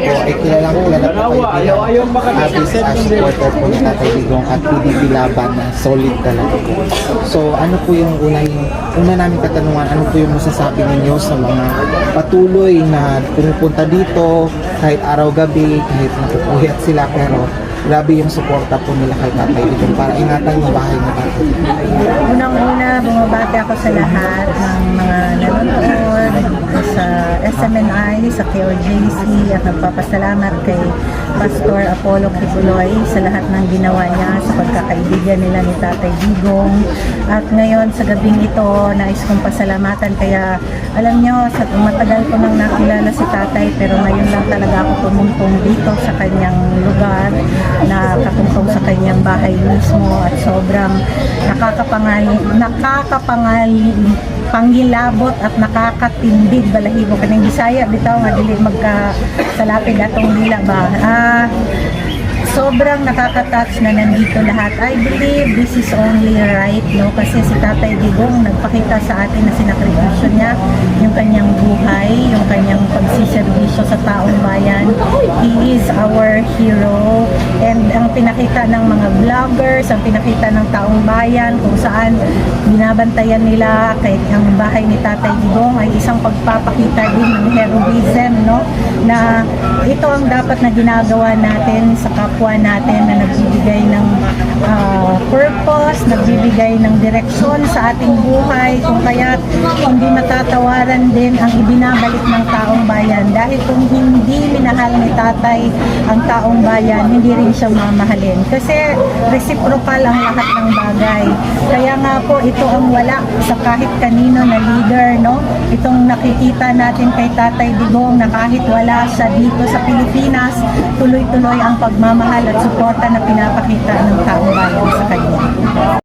po ay kilala po kayo bilang artist as supporter po ni Tatay Digong at PDP Laban na solid talaga po. So ano po yung una namin katanungan, ano po yung masasabi ninyo sa mga patuloy na pumupunta dito kahit araw-gabi, kahit napupuyat sila pero grabe yung suporta po nila kay Tatay Digong para ingatan yung bahay ni Tatay. Unang-una, bumabati ako sa lahat ng mga nanonood sa SMNI, sa KOJC at nagpapasalamat kay Pastor Apollo Kibuloy sa lahat ng ginawa niya sa pagkakaibigan nila ni Tatay Digong. At ngayon sa gabing ito, nais kong pasalamatan kaya alam nyo, matagal ko nang nakilala si Tatay pero ngayon lang talaga ako tumuntong dito sa kanyang lugar na katungtong sa kanyang bahay mismo at sobrang pangilabot at nakakatindig balahibo kaning Bisaya bitaw nga dili magkasalapid atong dila ba. Sobrang nakaka-touch na nandito lahat. I believe this is only right, no? Kasi si Tatay Digong nagpakita sa atin na sinakripisyo niya yung kanyang buhay, yung kanyang pagsiservisyo sa taong bayan. He is our hero. And ang pinakita ng mga vloggers, ang pinakita ng taong bayan, kung saan binabantayan nila kahit ang bahay ni Tatay Digong ay isang pagpapakita din ng heroism, no? Na ito ang dapat na ginagawa natin sa kapwa natin na nagbibigay ng purpose, nagbibigay ng direksyon sa ating buhay, kung kaya hindi matatawaran din ang ibinabalik ng taong bayan dahil kung hindi minahal ni Tatay ang taong bayan, hindi rin siya mamahalin kasi reciprocal ang lahat ng bagay. Kaya nga po ito ang wala sa kahit kanino na leader, no? Itong nakikita natin kay Tatay Digong na kahit wala siya dito sa Pilipinas, tuloy-tuloy ang pagmamahal at suporta na pinapakita ng taong bayan.